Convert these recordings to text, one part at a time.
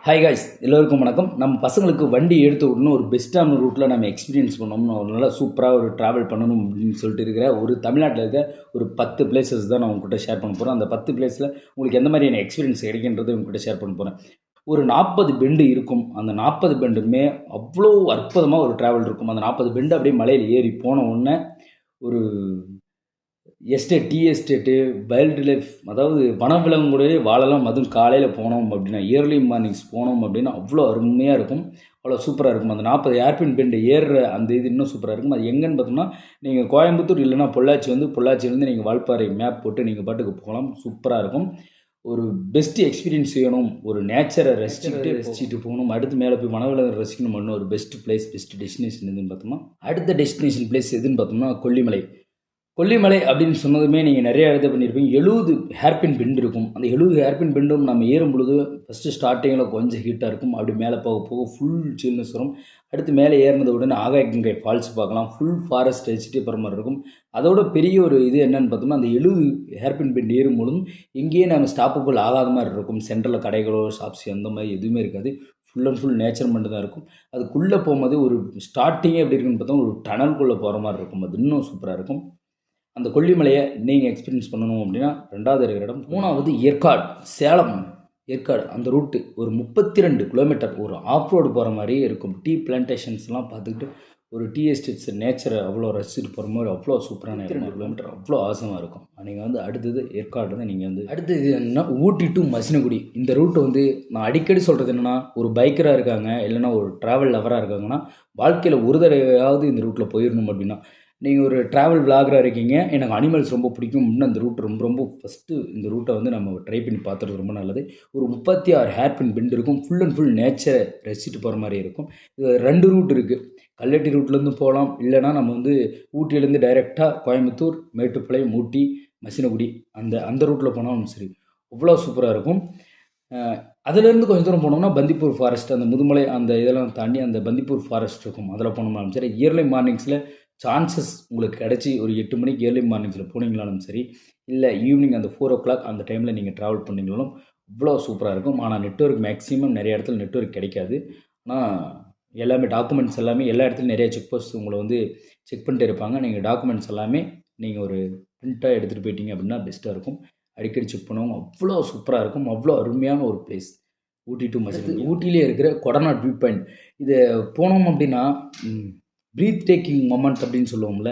Hi guys, எல்லோருக்கும் வணக்கம். நம்ம பசங்களுக்கு வண்டி எடுத்து விடணும், ஒரு பெஸ்ட்டான ரூட்டில் நம்ம எக்ஸ்பீரியன்ஸ் பண்ணணும்னு ஒரு நல்லா சூப்பராக ஒரு ட்ராவல் பண்ணணும் அப்படின்னு சொல்லிட்டு இருக்கிற ஒரு தமிழ்நாட்டில் இருக்க ஒரு 10 பிளேசஸ் தான் நான் உங்கள்கிட்ட ஷேர் பண்ண போகிறேன். அந்த 10 பிளேஸில் உங்களுக்கு எந்த மாதிரியான எக்ஸ்பீரியன்ஸ் கிடைக்கின்றது உங்கள்கிட்ட ஷேர் பண்ண போகிறேன். ஒரு 40 பெண்டு இருக்கும். அந்த 40 பெண்டுமே அவ்வளோ அற்புதமாக ஒரு ட்ராவல் இருக்கும். அந்த 40 பெண்டு அப்படியே மலையில் ஏறி போன உடனே ஒரு estate, tea estate, wild life, அதாவது வனவிலங்குகளோடயே வாழலாம். அதுவும் காலையில் போனோம் அப்படின்னா, இயர்லி மார்னிங்ஸ் போனோம் அப்படின்னா அவ்வளோ அருமையாக இருக்கும், அவ்வளோ சூப்பராக இருக்கும். அந்த 40 ஏர்பின் பெண்டு ஏறுற அந்த இது இன்னும் சூப்பராக இருக்கும். அது எங்கேன்னு பார்த்தோம்னா, நீங்கள் கோயம்புத்தூர் இல்லைனா பொள்ளாச்சி பொள்ளாச்சியிலேருந்து நீங்கள் வால்பாறை மேப் போட்டு நீங்கள் பாட்டுக்கு போகலாம். சூப்பராக இருக்கும். ஒரு பெஸ்ட் எக்ஸ்பீரியன்ஸ் வேணும், ஒரு நேச்சரை ரசிச்சுட்டு போகணும், அடுத்து மேலே போய் வனவிலங்கு ரசிக்கணும் பண்ணணும். ஒரு பெஸ்ட் பிளேஸ், பெஸ்ட் டெஸ்டினேஷன் எதுன்னு பார்த்தோம்னா, அடுத்த டெஸ்டினேஷன் பிளேஸ் எதுன்னு பார்த்தோம்னா கொல்லிமலை. கொல்லிமலை அப்படின்னு சொன்னதுமே நீங்கள் நிறைய இடத்த பண்ணியிருப்பீங்க. 70 ஹேர்பின் பெண்ட் இருக்கும். அந்த 70 ஹேர்பின் பெண்டும் நம்ம ஏறும் பொழுது ஃபஸ்ட்டு ஸ்டார்டிங்கில் கொஞ்சம் ஹீட்டாக இருக்கும். அப்படி மேலே போக போக ஃபுல் சில்னஸ் வரும். அடுத்து மேலே ஏறினது உடனே ஆகாயங்கங்கை ஃபால்ஸ் பார்க்கலாம். ஃபுல் ஃபாரஸ்ட் வச்சுட்டு போகிற மாதிரி இருக்கும். அதோட பெரிய ஒரு இது என்னென்னு பார்த்தோம்னா, அந்த 70 ஹேர்பின் பெண்ட் ஏறும் பொழுதும் எங்கேயே நம்ம ஸ்டாப்பபிள் ஆகாத மாதிரி இருக்கும். சென்டரில் கடைகளோ ஷாப்ஸ் அந்த மாதிரி எதுவுமே இருக்காது. ஃபுல் அண்ட் ஃபுல் நேச்சர் மட்டும் தான் இருக்கும். அதுக்குள்ளே போகும்போது ஒரு ஸ்டார்டிங்கே எப்படி இருக்குன்னு பார்த்தோம், ஒரு டனல்குள்ளே போகிற மாதிரி இருக்கும். அது இன்னும் சூப்பராக இருக்கும். அந்த கொல்லிமலையை நீங்கள் எக்ஸ்பீரியன்ஸ் பண்ணணும் அப்படின்னா 2வது இருக்கிற இடம். 3வது ஏற்காடு, சேலம் ஏற்காடு. அந்த ரூட்டு ஒரு 32 கிலோமீட்டர் ஒரு ஆஃப் ரோடு போகிற மாதிரியே இருக்கும். டீ பிளான்டேஷன்ஸ்லாம் பார்த்துக்கிட்டு ஒரு டீ எஸ்டேட்ஸ் நேச்சரை அவ்வளோ ரசிச்சுட்டு போகிற மாதிரி அவ்வளோ சூப்பரான 2 கிலோமீட்டர் அவ்வளோ ஆசமாக இருக்கும். நீங்கள் அடுத்தது ஏற்காடு தான். நீங்கள் அடுத்தது என்னென்னா ஊட்டி டு மசினகுடி. இந்த ரூட்டு நான் அடிக்கடி சொல்கிறது என்னென்னா, ஒரு பைக்கராக இருக்காங்க இல்லைனா ஒரு ட்ராவல் லவராக இருக்காங்கன்னா வாழ்க்கையில் ஒரு தடவையாவது இந்த ரூட்டில் போயிடணும். அப்படின்னா நீங்கள் ஒரு ட்ராவல் விளாகராக இருக்கீங்க, எனக்கு அனிமல்ஸ் ரொம்ப பிடிக்கும் அப்படின்னு அந்த ரூட் ரொம்ப ரொம்ப ஃபஸ்ட்டு இந்த ரூட்டை நம்ம ட்ரை பண்ணி பார்த்துறது ரொம்ப நல்லது. ஒரு 36 ஹேர்பின் பெண்ட் இருக்கும். ஃபுல் அண்ட் ஃபுல் நேச்சரை ரசிச்சுட்டு போகிற மாதிரி இருக்கும். இது 2 ரூட் இருக்குது. கல்லட்டி ரூட்லேருந்து போகலாம், இல்லைனா நம்ம ஊட்டியிலேருந்து டைரெக்டாக கோயம்புத்தூர், மேட்டுப்பாளையம், ஊட்டி, மசினகுடி அந்த ரூட்டில் போனாலும் சரி அவ்வளோ சூப்பராக இருக்கும். அதுலேருந்து கொஞ்சம் தூரம் போனோம்னா பந்திப்பூர் ஃபாரஸ்ட், அந்த முதுமலை அந்த இதெல்லாம் தாண்டி அந்த பந்திப்பூர் ஃபாரஸ்ட் இருக்கும். அதில் போனோம்னாலும் சரி, இயர்லி மார்னிங்ஸில் சான்சஸ் உங்களுக்கு கிடச்சி ஒரு 8 மணிக்கு ஏர்லி மார்னிங்ஸில் போனீங்களாலும் சரி, இல்லை ஈவினிங் அந்த 4 o'clock அந்த டைமில் நீங்கள் ட்ராவல் பண்ணிங்களாலும் அவ்வளோ சூப்பராக இருக்கும். ஆனால் நெட்வொர்க் மேக்ஸிமம் நிறைய இடத்துல நெட்வொர்க் கிடைக்காது. ஆனால் எல்லாமே டாக்குமெண்ட்ஸ் எல்லாமே எல்லா இடத்துலையும் நிறைய செக் போஸ்ட் உங்களை செக் பண்ணிட்டு இருப்பாங்க. நீங்கள் டாக்குமெண்ட்ஸ் எல்லாமே நீங்கள் ஒரு பிரிண்ட்டாக எடுத்துகிட்டு போயிட்டீங்க அப்படின்னா பெஸ்ட்டாக இருக்கும். அடிக்கடி செக் பண்ணுவாங்க. அவ்வளோ சூப்பராக இருக்கும். அவ்வளோ அருமையான ஒரு பிளேஸ் ஊட்டி டு மசினகுடி. ஊட்டியிலே இருக்கிற கொடநாட் வியூ பாயிண்ட். இதை போனோம் அப்படின்னா ப்ரீத் டேக்கிங் மொமெண்ட் அப்படின்னு சொல்லுவோம்ல.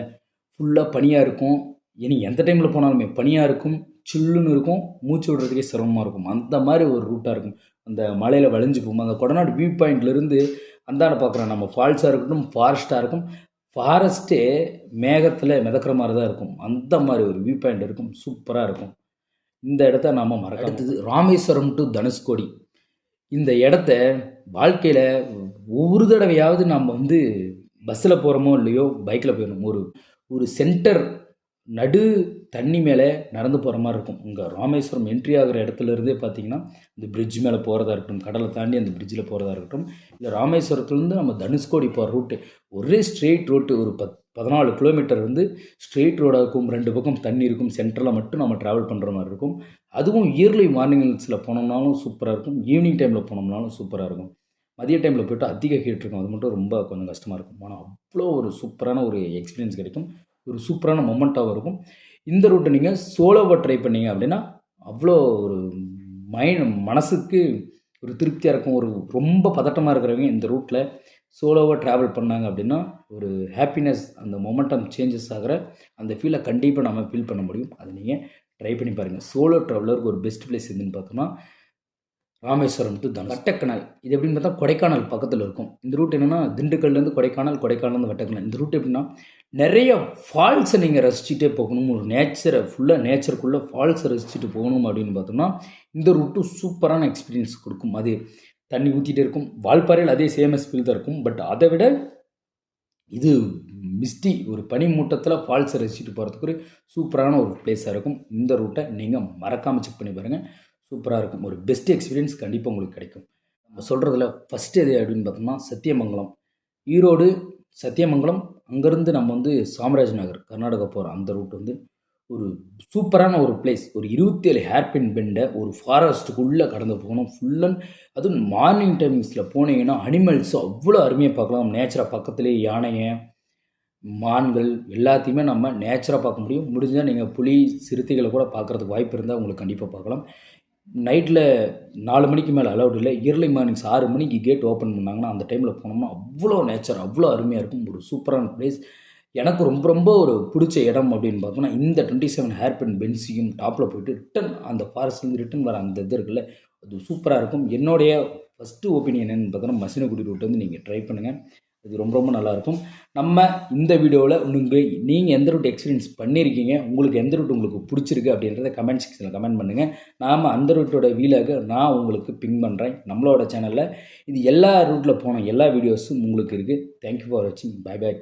ஃபுல்லாக பனியாக இருக்கும். இனி எந்த டைமில் போனாலுமே பனியாக இருக்கும், சில்லுன்னு இருக்கும், மூச்சு விடுறதுக்கே சிரமமாக இருக்கும். அந்த மாதிரி ஒரு ரூட்டாக இருக்கும். அந்த மலையில் வளைஞ்சு போகும். அந்த கொடநாடு வியூ பாயிண்ட்லேருந்து அந்தாண்ட பார்க்குறோம் நம்ம ஃபால்ஸாக இருக்கட்டும், ஃபாரஸ்ட்டாக இருக்கும். ஃபாரஸ்ட்டே மேகத்தில் மிதக்கிற மாதிரி தான் இருக்கும். அந்த மாதிரி ஒரு வியூ பாயிண்ட் இருக்கும். சூப்பராக இருக்கும். இந்த இடத்த நாம் மறக்க. அடுத்தது ராமேஸ்வரம் டு தனுஷ்கோடி. இந்த இடத்த வாழ்க்கையில் ஒவ்வொரு தடவையாவது நாம் பஸ்ஸில் போகிறோமோ இல்லையோ பைக்கில் போயிடணும். ஒரு சென்டர் நடு தண்ணி மேலே நடந்து போகிற மாதிரி இருக்கும். இங்கே ராமேஸ்வரம் என்ட்ரி ஆகிற இடத்துலேருந்தே பார்த்தீங்கன்னா இந்த பிரிட்ஜ் மேலே போகிறதா இருக்கட்டும், கடலை தாண்டி அந்த பிரிட்ஜில் போகிறதா இருக்கட்டும், இல்லை ராமேஸ்வரத்துலேருந்து நம்ம தனுஷ்கோடி போகிற ரூட்டு ஒரே ஸ்ட்ரெயிட் ரூட்டு ஒரு 14 கிலோமீட்டர் ஸ்ட்ரெயிட் ரோடாக இருக்கும். 2 பக்கம் தண்ணி இருக்கும். சென்டரில் மட்டும் நம்ம ட்ராவல் பண்ணுற மாதிரி இருக்கும். அதுவும் இயர்லி மார்னிங்ஸில் போனோம்னாலும் சூப்பராக இருக்கும். ஈவினிங் டைமில் போனோம்னாலும் சூப்பராக இருக்கும். மதிய டைமில் போய்ட்டு அதிக ஹீட் இருக்கும். அது மட்டும் ரொம்ப கொஞ்சம் கஷ்டமாக இருக்கும். ஆனால் அவ்வளோ ஒரு சூப்பரான ஒரு எக்ஸ்பீரியன்ஸ் கிடைக்கும். ஒரு சூப்பரான மொமெண்ட்டாகவும் இருக்கும். இந்த ரூட்டை நீங்கள் சோலோவாக ட்ரை பண்ணீங்க அப்படின்னா அவ்வளோ ஒரு மனசுக்கு ஒரு திருப்தியாக இருக்கும். ஒரு ரொம்ப பதட்டமாக இருக்கிறவங்க இந்த ரூட்டில் சோலோவாக ட்ராவல் பண்ணாங்க அப்படின்னா ஒரு ஹாப்பினஸ், அந்த மொமெண்டம் சேஞ்சஸ் ஆகிற அந்த ஃபீலை கண்டிப்பாக நம்ம ஃபீல் பண்ண முடியும். அதை நீங்கள் ட்ரை பண்ணி பாருங்கள். சோலோ ட்ராவலருக்கு ஒரு பெஸ்ட் பிளேஸ் எதுன்னு பார்த்தோம்னா ராமேஸ்வரம் டு வட்டக்கனால். இது எப்படின்னு பார்த்தா கொடைக்கானல் பக்கத்தில் இருக்கும். இந்த ரூட் என்னென்னா திண்டுக்கல்லேருந்து கொடைக்கானல், கொடைக்கானல்லேருந்து வட்டக்கனால். இந்த ரூட் எப்படின்னா நிறைய ஃபால்ஸை நீங்கள் ரசிச்சுட்டே போகணும். ஒரு நேச்சரை ஃபுல்லாக நேச்சருக்குள்ளே ஃபால்ஸை ரசிச்சுட்டு போகணும் அப்படின்னு பார்த்தோம்னா இந்த ரூட்டு சூப்பரான எக்ஸ்பீரியன்ஸ் கொடுக்கும். அது தண்ணி ஊற்றிட்டே இருக்கும். வால்பாறையில் அதே சேமஸ் ஃபீல் தான் இருக்கும். பட் அதை விட இது மிஸ்டி ஒரு பனி மூட்டத்தில் ஃபால்ஸை ரசிச்சுட்டு போகிறதுக்கு ஒரு சூப்பரான ஒரு பிளேஸாக இருக்கும். இந்த ரூட்டை நீங்கள் மறக்காமல் செக் பண்ணி பாருங்கள். சூப்பராக இருக்கும். ஒரு பெஸ்ட் எக்ஸ்பீரியன்ஸ் கண்டிப்பாக உங்களுக்கு கிடைக்கும். நம்ம சொல்கிறதுல ஃபஸ்ட்டு எது அப்படின்னு பார்த்தோம்னா சத்தியமங்கலம். ஈரோடு, சத்தியமங்கலம், அங்கேருந்து நம்ம சாம்ராஜ் நகர் கர்நாடகா போகிற அந்த ரூட் ஒரு சூப்பரான ஒரு பிளேஸ். ஒரு 27 ஹேர்பின் பெண்ட ஒரு ஃபாரஸ்ட்டுக்குள்ள கடந்து போகணும். ஃபுல் அண்ட் அதுவும் மார்னிங் டைம்ஸில போனீங்கன்னா, அனிமல்ஸ் அவ்வளோ அருமையா பார்க்கலாம். நேச்சரா பக்கத்திலேயே யானைங்க, மான்கள் எல்லாத்தையுமே நம்ம நேச்சரா பார்க்க முடியும். முடிஞ்சா நீங்க புலி, சிறுத்தைகள கூட பார்க்கறதுக்கு வாய்ப்பு இருந்தா உங்களுக்கு கண்டிப்பா பார்க்கலாம். நைட்ல 4 மணிக்கு மேல அலவுட் இல்ல. இயர்லி மார்னிங்ஸ் 6 மணிக்கு கேட் ஓப்பன் பண்ணாங்கன்னா, அந்த டைம்ல போனோம்னா, அவ்வளோ நேச்சர் அவ்வளோ அருமையா இருக்கும். ஒரு சூப்பரான பிளேஸ். எனக்கு ரொம்ப ரொம்ப ஒரு புடிச்ச இடம் அப்படின்னு பார்த்தோம்னா, இந்த 27 ஹேர்பின் பென்ஸையும் டாப்ல போயிட்டு ரிட்டர்ன் அந்த ஃபாரஸ்ட்லேருந்து ரிட்டர்ன் வர அந்த இது இருக்குல்ல, அது சூப்பரா இருக்கும். என்னுடைய ஃபர்ஸ்ட்டு ஒப்பீனியன் என்னன்னு பார்த்தோம்னா, மசினகுடி ரூட் வந்து நீங்க ட்ரை பண்ணுங்க. இது ரொம்ப ரொம்ப நல்லாயிருக்கும். நம்ம இந்த வீடியோவில் நீங்கள் எந்த ரூட் எக்ஸ்பீரியன்ஸ் பண்ணியிருக்கீங்க, உங்களுக்கு எந்த ரூட் உங்களுக்கு பிடிச்சிருக்கு அப்படின்றத கமெண்ட் செக்ஷனில் கமெண்ட் பண்ணுங்கள். நாம் அந்த ரூட்டோட வீலாக நான் உங்களுக்கு பிங் பண்ணுறேன் நம்மளோட சேனலில். இது எல்லா ரூட்டில் போன எல்லா வீடியோஸும் உங்களுக்கு இருக்குது. தேங்க்யூ ஃபார் வாட்சிங். Bye by.